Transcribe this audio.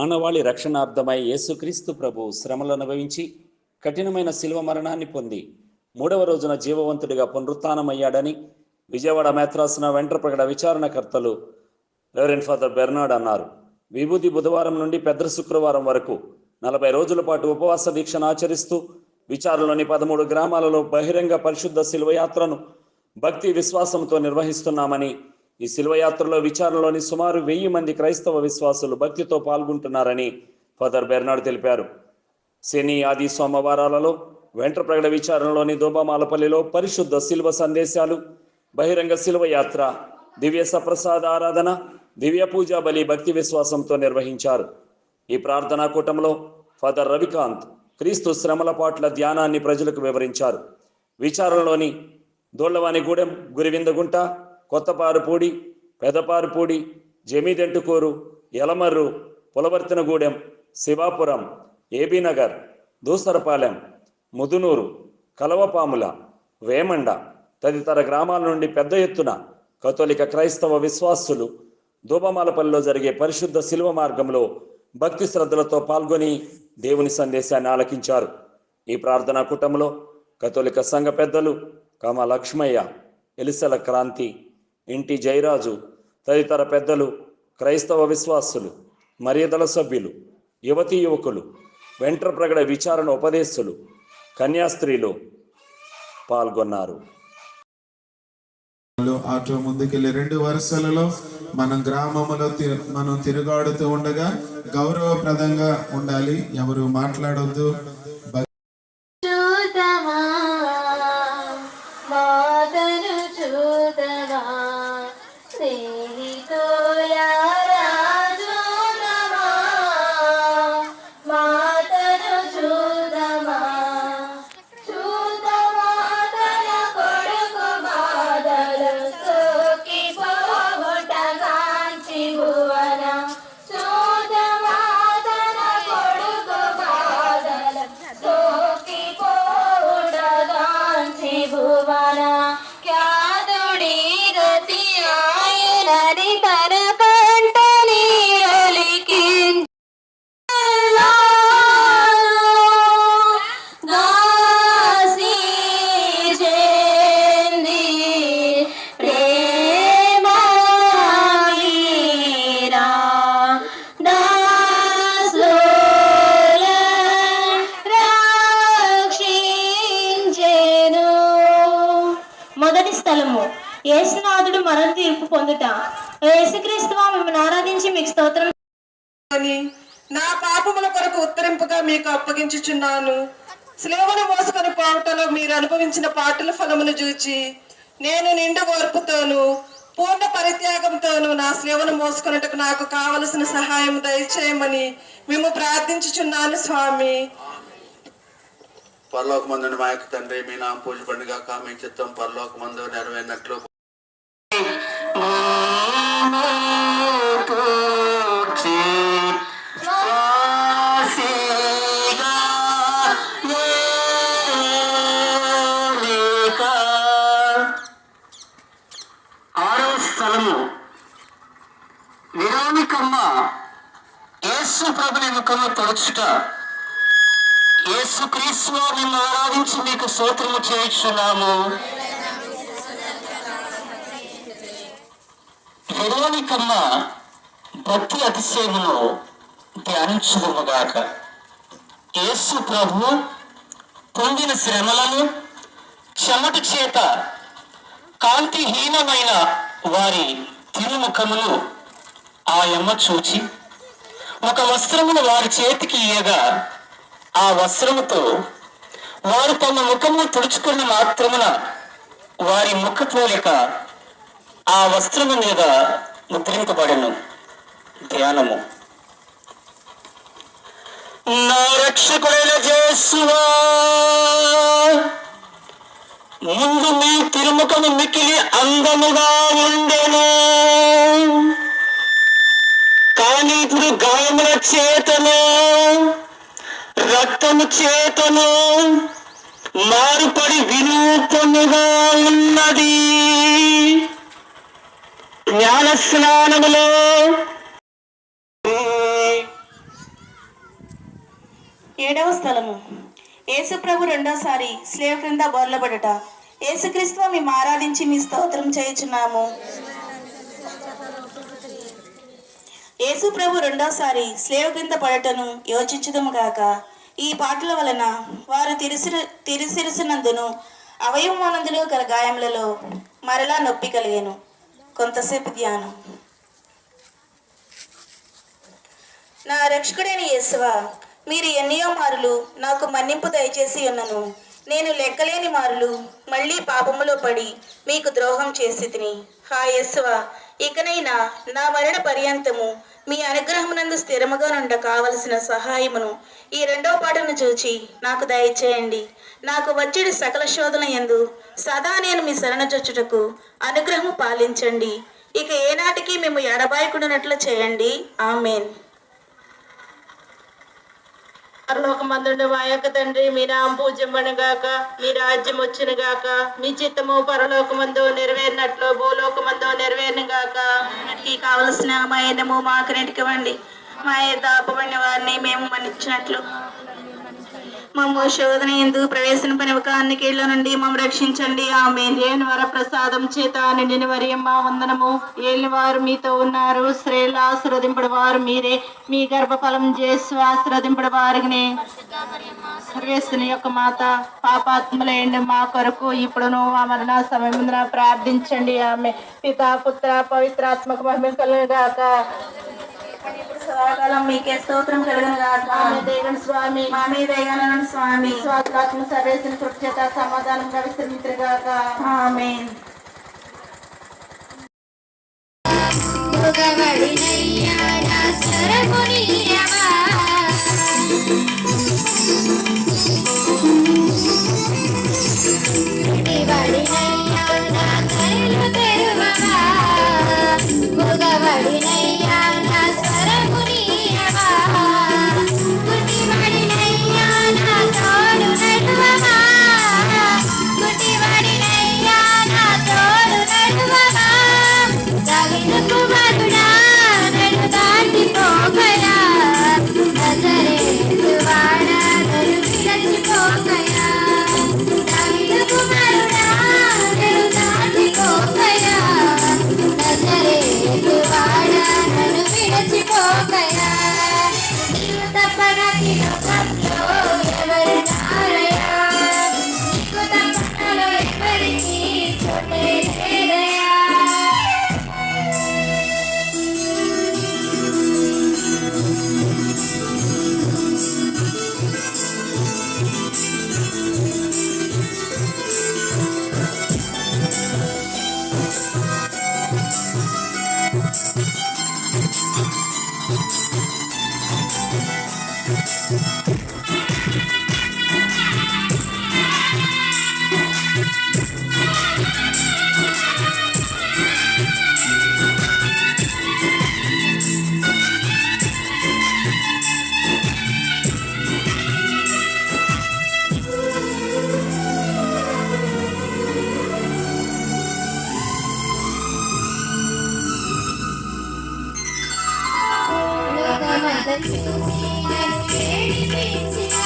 మానవాళి రక్షణార్థమై యేసుక్రీస్తు ప్రభు శ్రమలు అనుభవించి కఠినమైన శిలువ మరణాన్ని పొంది 3వ రోజున జీవవంతుడిగా పునరుత్థానమయ్యాడని విజయవాడ మేత్రాసన వెంట్రప్రగడ విచారణకర్తలు రెవరెండ్ ఫాదర్ బెర్నాడ్ అన్నారు. విభూతి బుధవారం నుండి పెద్ద శుక్రవారం వరకు 40 రోజుల పాటు ఉపవాస దీక్షను ఆచరిస్తూ విచారణలోని 13 గ్రామాలలో బహిరంగ పరిశుద్ధ శిలువయాత్రను భక్తి విశ్వాసంతో నిర్వహిస్తున్నామని, ఈ శిలువయాత్రలో విచారణలోని సుమారు 1000 మంది క్రైస్తవ విశ్వాసులు భక్తితో పాల్గొంటున్నారని ఫాదర్ బెర్నాడ్ తెలిపారు. శని, ఆది, సోమవారాలలో వెంట్రప్రగడ విచారణలోని దోబమాలపల్లిలో పరిశుద్ధ శిలువ సందేశాలు, బహిరంగ శిలువయాత్ర, దివ్య సప్రసాద ఆరాధన, దివ్య పూజా బలి భక్తి విశ్వాసంతో నిర్వహించారు. ఈ ప్రార్థనా కూటంలో ఫాదర్ రవికాంత్ క్రీస్తు శ్రమల పాట్ల ధ్యానాన్ని ప్రజలకు వివరించారు. విచారణలోని దోళ్లవానిగూడెం, గురివిందగుంట, కొత్తపారుపూడి, పెదపారుపూడి, జమీదెంటుకూరు, యలమర్రు, పులవర్తినగూడెం, శివాపురం, ఏబీనగర్, దూసరపాలెం, ముదునూరు, కలవపాముల, వేమండ తదితర గ్రామాల నుండి పెద్ద ఎత్తున కథోలిక క్రైస్తవ విశ్వాసులు దోబమాలపల్లిలో జరిగే పరిశుద్ధ శిలువ మార్గంలో భక్తి శ్రద్ధలతో పాల్గొని దేవుని సందేశాన్ని ఆలకించారు. ఈ ప్రార్థనా కూటంలో కథోలిక సంఘ పెద్దలు కామ లక్ష్మయ్య, ఎలిసెల క్రాంతి, ఇంటి జయరాజు తదితర పెద్దలు, క్రైస్తవ విశ్వాసులు, మర్యాదల సభ్యులు, యువతీ యువకులు, వెంట్రప్రగడ విచారణ ఉపదేశులు, కన్యాస్త్రీలు పాల్గొన్నారు. అటు ముందుకెళ్ళి 2 వరుసలలో మనం గ్రామంలో మనం తిరుగాడుతూ ఉండగా గౌరవప్రదంగా ఉండాలి. ఎవరు మాట్లాడొద్దు. మొదటి స్థలము యేసునాథుడు మరణ తీర్పు పొందుట. యేసుక్రీస్తు మిమ్మల్ని ఆరాధించి మీకు స్తోత్రం అని నా పాపముల కొరకు ఉత్తరింపుగా మీకు అప్పగించుచున్నాను. శిలువను మోసుకొని పోవటంలో మీరు అనుభవించిన పాటల ఫలమును చూచి నేను నిండు ఓర్పుతోను పూర్ణ పరిత్యాగంతోను నా శిలువను మోసుకొనుటకు నాకు కావలసిన సహాయం దయచేయమని మేము ప్రార్థించుచున్నాను స్వామి. పరలోకమందున మా యొక్క తండ్రి, మీ నామం పూజపడిగా మీ చిత్తం పరలోకమందు నెరవేరినట్లు స్థలము విరామికమ్మ యేసు ప్రభుని ముఖము తొడుచుట. యేసుక్రీస్తు నిన్ను ఆరాధించి మీకు స్తోత్రము చేయుచున్నాము. విరామికమ్మ భక్తి అతిశయమును ధ్యానించుదుముగాక. యేసు ప్రభు పొందిన శ్రమలను చెమట చేత కాంతిహీనమైన వారి తిరుముఖమును ఆయమ్మ చూచి ఒక వస్త్రమును వారి చేతికి ఇయ్యగా ఆ వస్త్రముతో వారు తమ ముఖము తుడుచుకున్న మాత్రమున వారి ముఖ పోలిక ఆ వస్త్రము మీద ముద్రింపబడెను. ధ్యానము. నా రక్షకుడైన యేసువా, ముందు మీ తిరుముఖము మికిలి అందముగా ఉండెను, కానీ ఇప్పుడు గాయముల చేతను రక్తము చేతను మారుపడి వినూతముగా ఉన్నది. జ్ఞాన స్నానములో ఏడవ స్థలము యేసుప్రభు రెండోసారి స్లేవ్ క్రింద బోర్లబడుట. యేసుక్రీస్తు మేము ఆరాధించి మీ స్తోత్రం చేయుచున్నాము. యేసు ప్రభు రెండోసారి స్లేవ్ క్రింద పడటను యోచించుదము గాక. ఈ పాటల వలన వారు తిరిసిరిసినందును అవయవమానందులు గల గాయములలో మరలా నొప్పి కలిగేను. కొంతసేపు ధ్యానం. నా రక్షకుడైన యేసువా, మీరు ఎన్నో మారులు నాకు మన్నింపు దయచేసి ఉన్నను. నేను లెక్కలేని మారులు మళ్ళీ పాపములో పడి మీకు ద్రోహం చేసి తిని. హా యేసువా, ఇకనైనా నా మరణ పర్యంతము మీ అనుగ్రహమునందు స్థిరముగా నుండ కావలసిన సహాయమును ఈ రెండవ పాటను చూచి నాకు దయచేయండి. నాకు వచ్చేది సకల శోధన యందు సదా నేను మీ శరణజొచ్చుటకు అనుగ్రహము పాలించండి. ఇక ఏనాటికి మేము ఎడబాయకుండానట్లు చేయండి. ఆమెన్. పరలోకమందుండు మా యొక్క తండ్రి, మీ నామం పూజ్యమనగాక, మీ రాజ్యం వచ్చునుగాక, మీ చిత్తము పరలోకమందు నెరవేరినట్లు భూలోకమందు నెరవేరునుగాక. ఈ కావలసిన మా ఎన్నము మాకు నెటికివ్వండి. మా దాపబడిన వారిని మేము మన్నించినట్లు మమ్మ శోధన ఎందుకు ప్రవేశింపనివ్వక అన్ని కీళ్ళ నుండి మమ్మ రక్షించండి. ఆమేన్. దేవుని వర ప్రసాదం చేత నిండిన మరియమ్మ వందనము. ఏలిన వారు మీతో ఉన్నారు, స్త్రీలు ఆశీర్వదింపడు వారు మీరే, మీ గర్భఫలం చేసి ఆశీర్వదింపడు వారిని. సర్వేశ్వరుని యొక్క మాత, పాపాత్ములైన మా కొరకు ఇప్పుడును మా మరణ సమయమున ప్రార్థించండి. ఆమె పితా పుత్ర పవిత్రాత్మక మహిమ కలుగును గాక. సదాకాలం మీకే స్తోత్రం కలుగును గాక. దేవుని స్వామి మా మీద దయగలగండి స్వామి. స్వాత్మ సర్వేశ్వరుని కృప చేత సమాధానంగా విస్తరించుగాక. ఆమేన్. చూసి నన్ను ఏడిపించిన